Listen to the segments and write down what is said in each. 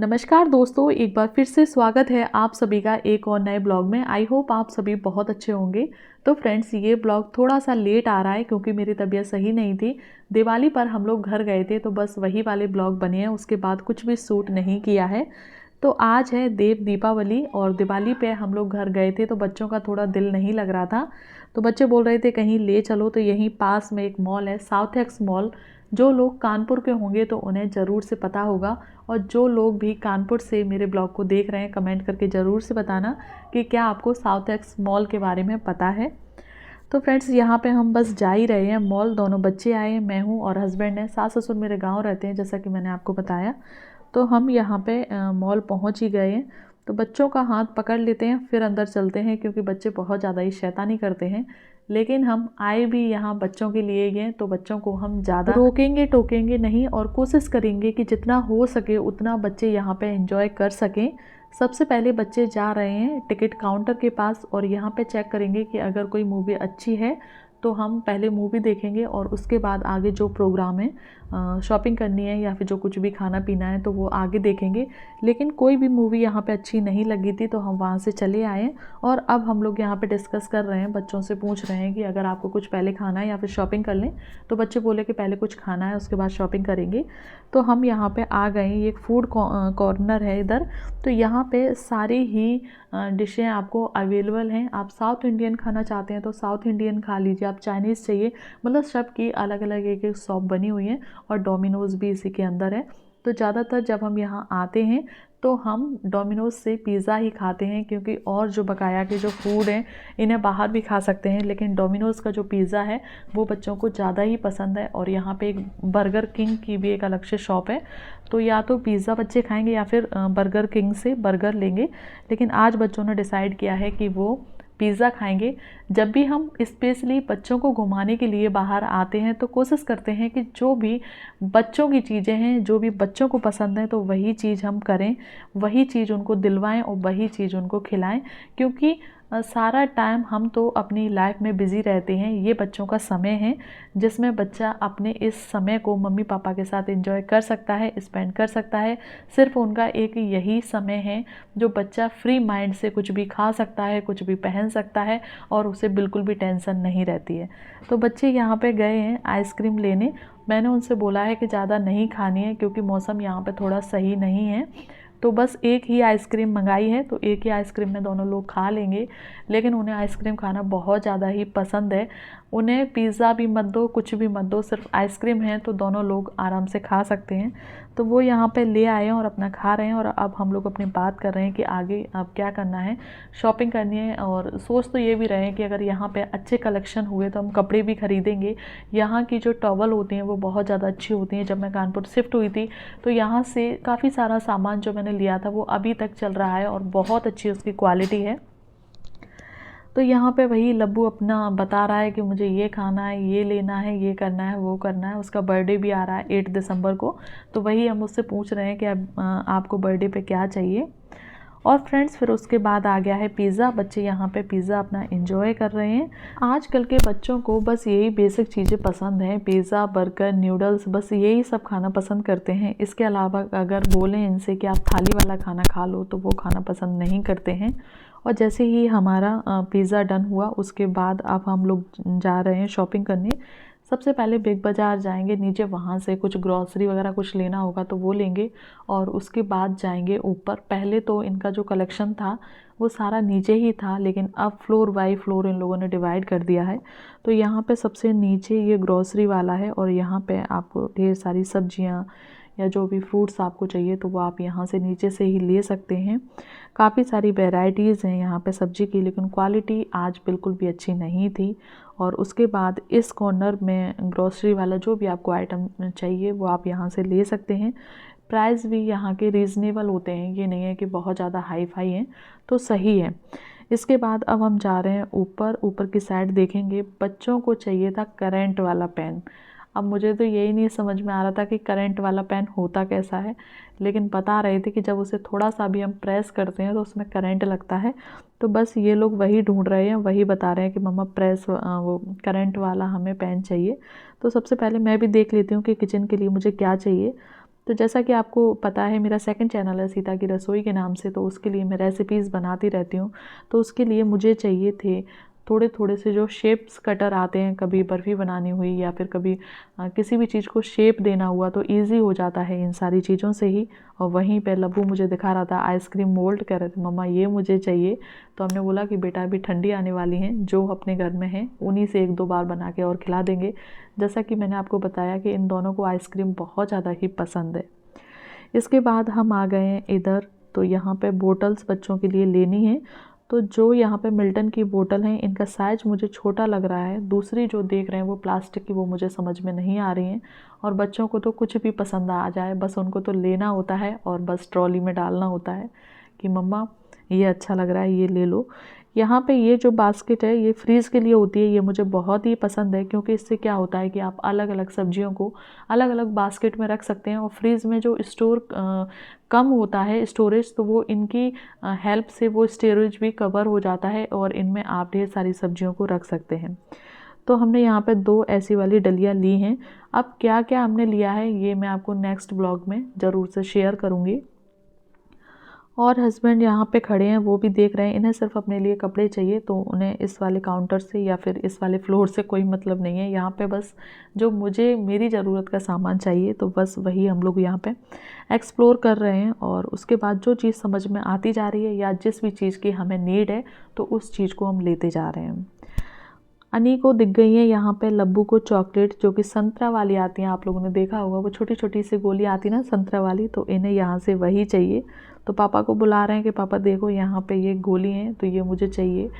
नमस्कार दोस्तों, एक बार फिर से स्वागत है आप सभी का एक और नए ब्लॉग में। आई होप आप सभी बहुत अच्छे होंगे। तो फ्रेंड्स, ये ब्लॉग थोड़ा सा लेट आ रहा है क्योंकि मेरी तबीयत सही नहीं थी। दिवाली पर हम लोग घर गए थे तो बस वही वाले ब्लॉग बने हैं, उसके बाद कुछ भी शूट नहीं किया है। तो आज है देव दीपावली और दिवाली पे हम लोग घर गए थे तो बच्चों का थोड़ा दिल नहीं लग रहा था। तो बच्चे बोल रहे थे कहीं ले चलो, तो यहीं पास में एक मॉल है, साउथ एक्स मॉल। जो लोग कानपुर के होंगे तो उन्हें ज़रूर से पता होगा, और जो लोग भी कानपुर से मेरे ब्लॉग को देख रहे हैं कमेंट करके ज़रूर से बताना कि क्या आपको साउथ एक्स मॉल के बारे में पता है। तो फ्रेंड्स, यहाँ पे हम बस जा ही रहे हैं मॉल। दोनों बच्चे आए हैं, मैं हूँ और हस्बैंड है। सास ससुर मेरे गांव रहते हैं जैसा कि मैंने आपको बताया। तो हम यहाँ पे मॉल पहुँच ही गए हैं। तो बच्चों का हाथ पकड़ लेते हैं फिर अंदर चलते हैं, क्योंकि बच्चे बहुत ज़्यादा ही शैतानी करते हैं। लेकिन हम आए भी यहाँ बच्चों के लिए ही हैं, तो बच्चों को हम ज़्यादा रोकेंगे टोकेंगे नहीं और कोशिश करेंगे कि जितना हो सके उतना बच्चे यहाँ पे एंजॉय कर सकें। सबसे पहले बच्चे जा रहे हैं टिकट काउंटर के पास और यहाँ पे चेक करेंगे कि अगर कोई मूवी अच्छी है तो हम पहले मूवी देखेंगे और उसके बाद आगे जो प्रोग्राम है, शॉपिंग करनी है या फिर जो कुछ भी खाना पीना है तो वो आगे देखेंगे। लेकिन कोई भी मूवी यहाँ पे अच्छी नहीं लगी थी तो हम वहाँ से चले आए। और अब हम लोग यहाँ पे डिस्कस कर रहे हैं, बच्चों से पूछ रहे हैं कि अगर आपको कुछ पहले खाना है या फिर शॉपिंग कर लें। तो बच्चे बोले कि पहले कुछ खाना है उसके बाद शॉपिंग करेंगे। तो हम यहाँ पे आ गए। ये एक फूड कॉर्नर है इधर। तो यहाँ पे सारी ही डिशें आपको अवेलेबल हैं। आप साउथ इंडियन खाना चाहते हैं तो साउथ इंडियन खा लीजिए, आप चाइनीज़ चाहिए, मतलब सब की अलग अलग एक एक शॉप बनी हुई है और डोमिनोज़ भी इसी के अंदर है। तो ज़्यादातर जब हम यहाँ आते हैं तो हम डोमिनोज़ से पिज़्ज़ा ही खाते हैं, क्योंकि और जो बकाया के जो फूड हैं इन्हें बाहर भी खा सकते हैं, लेकिन डोमिनोज़ का जो पिज़्ज़ा है वो बच्चों को ज़्यादा ही पसंद है। और यहाँ पे एक बर्गर किंग की भी एक अलग से शॉप है। तो या तो पिज़्ज़ा बच्चे खाएंगे या फिर बर्गर किंग से बर्गर लेंगे। लेकिन आज बच्चों ने डिसाइड किया है कि वो पिज़्ज़ा खाएंगे। जब भी हम स्पेशली बच्चों को घुमाने के लिए बाहर आते हैं तो कोशिश करते हैं कि जो भी बच्चों की चीज़ें हैं, जो भी बच्चों को पसंद है, तो वही चीज़ हम करें, वही चीज़ उनको दिलवाएं और वही चीज़ उनको खिलाएं। क्योंकि सारा टाइम हम तो अपनी लाइफ में बिज़ी रहते हैं, ये बच्चों का समय है जिसमें बच्चा अपने इस समय को मम्मी पापा के साथ एंजॉय कर सकता है, स्पेंड कर सकता है। सिर्फ उनका एक यही समय है जो बच्चा फ्री माइंड से कुछ भी खा सकता है, कुछ भी पहन सकता है और उसे बिल्कुल भी टेंशन नहीं रहती है। तो बच्चे यहाँ पे गए हैं आइसक्रीम लेने। मैंने उनसे बोला है कि ज़्यादा नहीं खानी है क्योंकि मौसम यहाँ पे थोड़ा सही नहीं है। तो बस एक ही आइसक्रीम मंगाई है, तो एक ही आइसक्रीम में दोनों लोग खा लेंगे। लेकिन उन्हें आइसक्रीम खाना बहुत ज़्यादा ही पसंद है। उन्हें पिज़्ज़ा भी मत दो, कुछ भी मत दो, सिर्फ आइसक्रीम है तो दोनों लोग आराम से खा सकते हैं। तो वो यहाँ पे ले आए हैं और अपना खा रहे हैं। और अब हम लोग अपनी बात कर रहे हैं कि आगे अब क्या करना है। शॉपिंग करनी है और सोच तो ये भी रहे हैं कि अगर यहाँ पे अच्छे कलेक्शन हुए तो हम कपड़े भी खरीदेंगे। यहाँ की जो टॉवल होती हैं वो बहुत ज़्यादा अच्छी होती हैं। जब मैं कानपुर शिफ्ट हुई थी तो यहाँ से काफ़ी सारा सामान जो मैंने लिया था वो अभी तक चल रहा है और बहुत अच्छी उसकी क्वालिटी है। तो यहाँ पे वही लब्बू अपना बता रहा है कि मुझे ये खाना है, ये लेना है, ये करना है, वो करना है। उसका बर्थडे भी आ रहा है 8 दिसंबर को। तो वही हम उससे पूछ रहे हैं कि अब आपको बर्थडे पे क्या चाहिए। और फ्रेंड्स, फिर उसके बाद आ गया है पिज़्ज़ा। बच्चे यहाँ पे पिज़्ज़ा अपना एंजॉय कर रहे हैं। आजकल के बच्चों को बस यही बेसिक चीज़ें पसंद हैं, पिज़्ज़ा, बर्गर, न्यूडल्स, बस यही सब खाना पसंद करते हैं। इसके अलावा अगर बोलें इनसे कि आप थाली वाला खाना खा लो तो वो खाना पसंद नहीं करते हैं। और जैसे ही हमारा पिज़्ज़ा डन हुआ उसके बाद अब हम लोग जा रहे हैं शॉपिंग करने। सबसे पहले बिग बाज़ार जाएंगे नीचे, वहाँ से कुछ ग्रॉसरी वगैरह कुछ लेना होगा तो वो लेंगे। और उसके बाद जाएंगे ऊपर। पहले तो इनका जो कलेक्शन था वो सारा नीचे ही था, लेकिन अब फ्लोर बाय फ्लोर इन लोगों ने डिवाइड कर दिया है। तो यहाँ पे सबसे नीचे ये ग्रॉसरी वाला है और यहाँ पे आपको ढेर सारी सब्जियाँ या जो भी फ्रूट्स आपको चाहिए तो वो आप यहाँ से नीचे से ही ले सकते हैं। काफ़ी सारी वैरायटीज़ हैं यहाँ पे सब्ज़ी की, लेकिन क्वालिटी आज बिल्कुल भी अच्छी नहीं थी। और उसके बाद इस कॉर्नर में ग्रॉसरी वाला जो भी आपको आइटम चाहिए वो आप यहाँ से ले सकते हैं। प्राइस भी यहाँ के रीज़नेबल होते हैं, ये नहीं है कि बहुत ज़्यादा हाई फाई हैं, तो सही है। इसके बाद अब हम जा रहे हैं ऊपर। ऊपर की साइड देखेंगे, बच्चों को चाहिए था करंट वाला पेन। अब मुझे तो यही नहीं समझ में आ रहा था कि करंट वाला पेन होता कैसा है, लेकिन बता रहे थे कि जब उसे थोड़ा सा भी हम प्रेस करते हैं तो उसमें करंट लगता है। तो बस ये लोग वही ढूंढ रहे हैं, वही बता रहे हैं कि मम्मा प्रेस वो करंट वाला हमें पेन चाहिए। तो सबसे पहले मैं भी देख लेती हूँ कि किचन के लिए मुझे क्या चाहिए। तो जैसा कि आपको पता है मेरा सेकंड चैनल है सीता की रसोई के नाम से, तो उसके लिए मैं रेसिपीज़ बनाती रहती हूँ। तो उसके लिए मुझे चाहिए थे थोड़े थोड़े से जो शेप्स कटर आते हैं, कभी बर्फ़ी बनानी हुई या फिर कभी किसी भी चीज़ को शेप देना हुआ, तो ईज़ी हो जाता है इन सारी चीज़ों से ही। और वहीं पे लब्बू मुझे दिखा रहा था आइसक्रीम मोल्ड, कह रहे थे मम्मा ये मुझे चाहिए। तो हमने बोला कि बेटा अभी ठंडी आने वाली हैं, जो अपने घर में हैं उन्हीं से 1-2 बार बना के और खिला देंगे। जैसा कि मैंने आपको बताया कि इन दोनों को आइसक्रीम बहुत ज़्यादा ही पसंद है। इसके बाद हम आ गए हैं इधर, तो यहाँ पे बोटल्स बच्चों के लिए लेनी है। तो जो यहाँ पे मिल्टन की बोतल हैं, इनका साइज़ मुझे छोटा लग रहा है। दूसरी जो देख रहे हैं वो प्लास्टिक की, वो मुझे समझ में नहीं आ रही हैं। और बच्चों को तो कुछ भी पसंद आ जाए, बस उनको तो लेना होता है और बस ट्रॉली में डालना होता है कि मम्मा ये अच्छा लग रहा है, ये ले लो। यहाँ पे ये जो बास्केट है ये फ्रीज़ के लिए होती है, ये मुझे बहुत ही पसंद है, क्योंकि इससे क्या होता है कि आप अलग अलग सब्जियों को अलग अलग बास्केट में रख सकते हैं। और फ्रीज़ में जो स्टोर कम होता है स्टोरेज, तो वो इनकी हेल्प से वो स्टोरेज भी कवर हो जाता है और इनमें आप ढेर सारी सब्जियों को रख सकते हैं। तो हमने यहाँ पे 2 ऐसी वाली डलियाँ ली हैं। अब क्या क्या हमने लिया है ये मैं आपको नेक्स्ट ब्लॉग में ज़रूर से शेयर करूँगी। और हस्बैंड यहाँ पे खड़े हैं, वो भी देख रहे हैं। इन्हें सिर्फ अपने लिए कपड़े चाहिए, तो उन्हें इस वाले काउंटर से या फिर इस वाले फ्लोर से कोई मतलब नहीं है। यहाँ पे बस जो मुझे मेरी ज़रूरत का सामान चाहिए, तो बस वही हम लोग यहाँ पे एक्सप्लोर कर रहे हैं। और उसके बाद जो चीज़ समझ में आती जा रही है या जिस भी चीज़ की हमें नीड है, तो उस चीज़ को हम लेते जा रहे हैं। अनी को दिख गई है यहाँ पे लब्बू को चॉकलेट, जो कि संतरा वाली आती हैं, आप लोगों ने देखा होगा वो छोटी छोटी सी गोली आती ना संतरा वाली, तो इन्हें यहाँ से वही चाहिए। तो पापा को बुला रहे हैं कि पापा देखो यहाँ पे ये गोली हैं, तो ये मुझे चाहिए।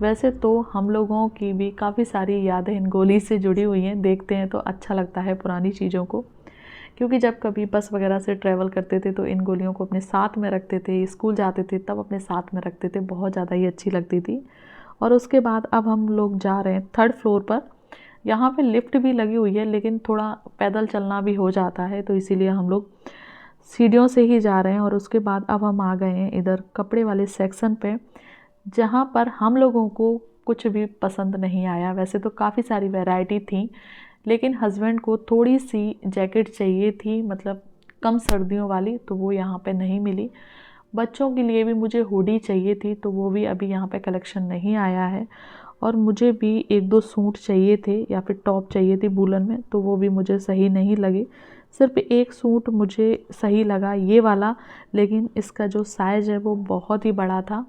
वैसे तो हम लोगों की भी काफ़ी सारी यादें इन गोली से जुड़ी हुई हैं, देखते हैं तो अच्छा लगता है पुरानी चीज़ों को। क्योंकि जब कभी बस वगैरह से ट्रैवल करते थे तो इन गोलियों को अपने साथ में रखते थे, स्कूल जाते थे तब अपने साथ में रखते थे, बहुत ज़्यादा ही अच्छी लगती थी। और उसके बाद अब हम लोग जा रहे हैं 3rd फ्लोर पर। यहाँ पे लिफ्ट भी लगी हुई है, लेकिन थोड़ा पैदल चलना भी हो जाता है, तो इसीलिए हम लोग सीढ़ियों से ही जा रहे हैं। और उसके बाद अब हम आ गए हैं इधर कपड़े वाले सेक्शन पे, जहाँ पर हम लोगों को कुछ भी पसंद नहीं आया। वैसे तो काफ़ी सारी वैरायटी थी, लेकिन हस्बैंड को थोड़ी सी जैकेट चाहिए थी, मतलब कम सर्दियों वाली, तो वो यहाँ पे नहीं मिली। बच्चों के लिए भी मुझे हुडी चाहिए थी, तो वो भी अभी यहाँ पे कलेक्शन नहीं आया है। और मुझे भी 1-2 सूट चाहिए थे या फिर टॉप चाहिए थी वूलन में, तो वो भी मुझे सही नहीं लगे। सिर्फ एक सूट मुझे सही लगा ये वाला, लेकिन इसका जो साइज़ है वो बहुत ही बड़ा था,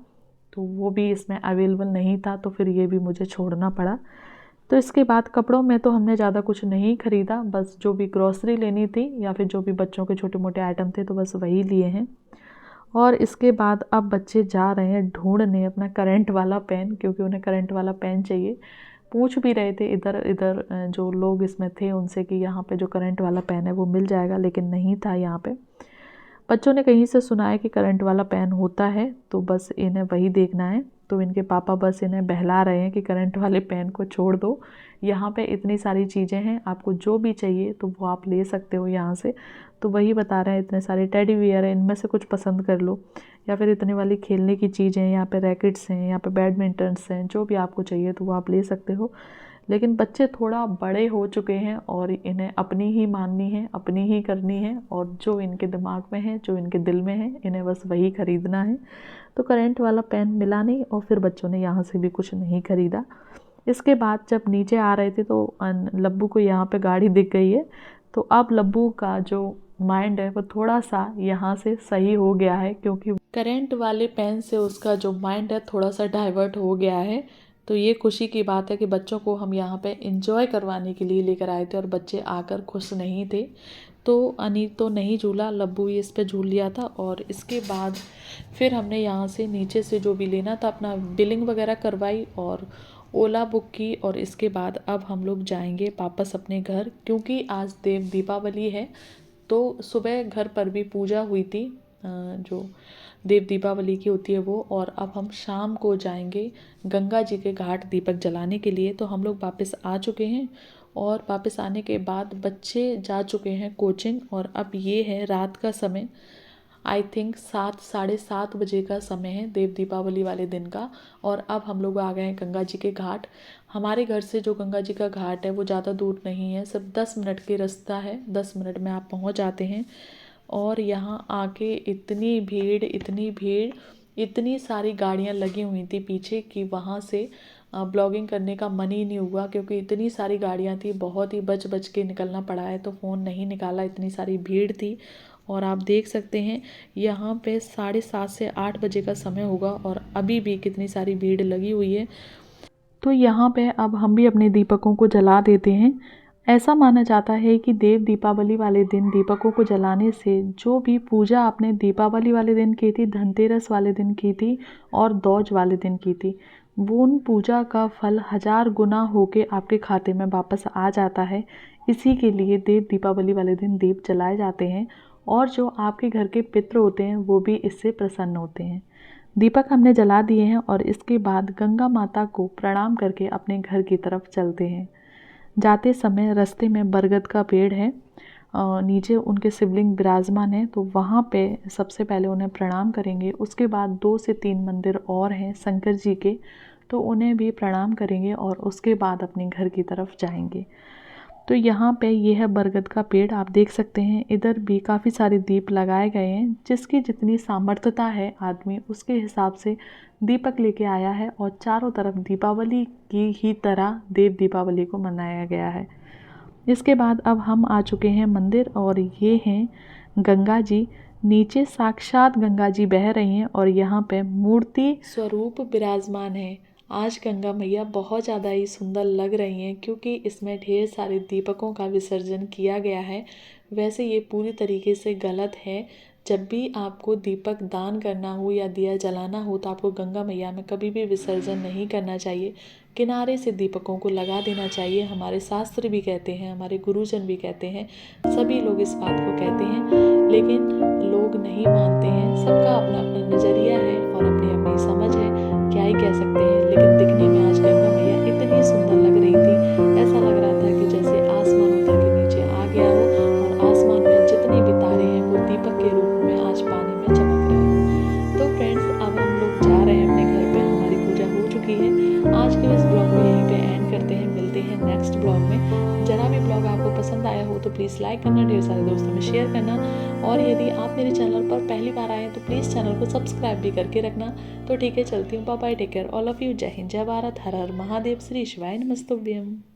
तो वो भी इसमें अवेलेबल नहीं था, तो फिर ये भी मुझे छोड़ना पड़ा। तो इसके बाद कपड़ों में तो हमने ज़्यादा कुछ नहीं ख़रीदा, बस जो भी ग्रॉसरी लेनी थी या फिर जो भी बच्चों के छोटे मोटे आइटम थे, तो बस वही लिए हैं। और इसके बाद अब बच्चे जा रहे हैं ढूंढने अपना करंट वाला पेन, क्योंकि उन्हें करंट वाला पेन चाहिए। पूछ भी रहे थे इधर इधर जो लोग इसमें थे उनसे कि यहाँ पे जो करंट वाला पेन है वो मिल जाएगा, लेकिन नहीं था यहाँ पे। बच्चों ने कहीं से सुना है कि करंट वाला पेन होता है, तो बस इन्हें वही देखना है। तो इनके पापा बस इन्हें बहला रहे हैं कि करंट वाले पेन को छोड़ दो, यहाँ पे इतनी सारी चीज़ें हैं, आपको जो भी चाहिए तो वो आप ले सकते हो यहाँ से। तो वही बता रहे हैं इतने सारे टेडी बियर हैं, इनमें से कुछ पसंद कर लो, या फिर इतने वाली खेलने की चीज़ें हैं, यहाँ पे रैकेट्स हैं, यहाँ पे बैडमिंटन्स हैं, जो भी आपको चाहिए तो वो आप ले सकते हो। लेकिन बच्चे थोड़ा बड़े हो चुके हैं और इन्हें अपनी ही माननी है, अपनी ही करनी है, और जो इनके दिमाग में है, जो इनके दिल में है, इन्हें बस वही ख़रीदना है। तो करंट वाला पेन मिला नहीं और फिर बच्चों ने यहाँ से भी कुछ नहीं ख़रीदा। इसके बाद जब नीचे आ रहे थे तो लब्बू को यहाँ पे गाड़ी दिख गई है, तो अब लब्बू का जो माइंड है वो थोड़ा सा यहाँ से सही हो गया है, क्योंकि करंट वाले पेन से उसका जो माइंड है थोड़ा सा डाइवर्ट हो गया है। तो ये खुशी की बात है कि बच्चों को हम यहाँ पे इंजॉय करवाने के लिए लेकर आए थे और बच्चे आकर खुश नहीं थे। तो अनी तो नहीं झूला, लब्बू ही इस पे झूल लिया था। और इसके बाद फिर हमने यहाँ से नीचे से जो भी लेना था अपना बिलिंग वगैरह करवाई और ओला बुक की। और इसके बाद अब हम लोग जाएंगे वापस अपने घर, क्योंकि आज देव दीपावली है। तो सुबह घर पर भी पूजा हुई थी, जो देव दीपावली की होती है वो। और अब हम शाम को जाएंगे गंगा जी के घाट दीपक जलाने के लिए। तो हम लोग वापस आ चुके हैं और वापस आने के बाद बच्चे जा चुके हैं कोचिंग, और अब ये है रात का समय। आई थिंक 7 साढ़े 7 बजे का समय है देव दीपावली वाले दिन का। और अब हम लोग आ गए हैं गंगा जी के घाट। हमारे घर से जो गंगा जी का घाट है वो ज़्यादा दूर नहीं है, सिर्फ 10 मिनट की रास्ता है, 10 मिनट में आप पहुंच जाते हैं। और यहाँ आके इतनी भीड़, इतनी सारी गाड़ियाँ लगी हुई थी पीछे कि वहाँ से ब्लॉगिंग करने का मन ही नहीं हुआ, क्योंकि इतनी सारी गाड़ियाँ थी। बहुत ही बच बच के निकलना पड़ा है, तो फ़ोन नहीं निकाला, इतनी सारी भीड़ थी। और आप देख सकते हैं यहाँ पे 7:30 से 8 बजे का समय होगा और अभी भी कितनी सारी भीड़ लगी हुई है। तो यहाँ पे अब हम भी अपने दीपकों को जला देते हैं। ऐसा माना जाता है कि देव दीपावली वाले दिन दीपकों को जलाने से जो भी पूजा आपने दीपावली वाले दिन की थी, धनतेरस वाले दिन की थी और दौज वाले दिन की थी, वो उन पूजा का फल 1000 गुना होके आपके खाते में वापस आ जाता है। इसी के लिए देव दीपावली वाले दिन दीप जलाए जाते हैं और जो आपके घर के पितृ होते हैं वो भी इससे प्रसन्न होते हैं। दीपक हमने जला दिए हैं और इसके बाद गंगा माता को प्रणाम करके अपने घर की तरफ चलते हैं। जाते समय रास्ते में बरगद का पेड़ है, नीचे उनके शिवलिंग विराजमान हैं, तो वहाँ पे सबसे पहले उन्हें प्रणाम करेंगे। उसके बाद 2 से 3 मंदिर और हैं शंकर जी के, तो उन्हें भी प्रणाम करेंगे और उसके बाद अपने घर की तरफ जाएंगे। तो यहाँ पे ये है बरगद का पेड़, आप देख सकते हैं। इधर भी काफ़ी सारे दीप लगाए गए हैं, जिसकी जितनी सामर्थ्यता है आदमी उसके हिसाब से दीपक लेके आया है और चारों तरफ दीपावली की ही तरह देव दीपावली को मनाया गया है। इसके बाद अब हम आ चुके हैं मंदिर और ये हैं गंगा जी। नीचे साक्षात गंगा जी बह रही हैं और यहाँ पे मूर्ति स्वरूप विराजमान है। आज गंगा मैया बहुत ज़्यादा ही सुंदर लग रही हैं, क्योंकि इसमें ढेर सारे दीपकों का विसर्जन किया गया है। वैसे ये पूरी तरीके से गलत है। जब भी आपको दीपक दान करना हो या दिया जलाना हो तो आपको गंगा मैया में कभी भी विसर्जन नहीं करना चाहिए, किनारे से दीपकों को लगा देना चाहिए। हमारे शास्त्र भी कहते हैं, हमारे गुरुजन भी कहते हैं, सभी लोग इस बात को कहते हैं, लेकिन लोग नहीं मानते हैं। सबका अपना अपना नज़रिया है और अपनी अपनी समझ है, क्या ही कह सकते हैं। लेकिन दिखने में आज गंगा मैया इतनी सुंदर लग रही थी, ऐसा लग रहा था कि जैसे आसमान उतर के नीचे आ गया हो और आसमान में जितने भी तारे हैं वो दीपक के रूप में आज पानी में चमक रहे हैं। तो फ्रेंड्स, अब हम लोग जा रहे हैं अपने घर पे, हमारी पूजा हो चुकी है। आज के इस ब्लॉग को यहीं पे एंड करते हैं, मिलते हैं नेक्स्ट ब्लॉग में। जरा भी ब्लॉग आपको पसंद आया हो तो प्लीज़ लाइक करना, ढेर सारे दोस्तों में शेयर करना, और यदि आप मेरे चैनल पर पहली बार आए तो प्लीज़ चैनल को सब्सक्राइब भी करके रखना। तो ठीक है, चलती हूँ, bye bye, take care all of you. Jai Hind, जय भारत, हर हर महादेव, श्री शिवाय नमस्तुभ्यम।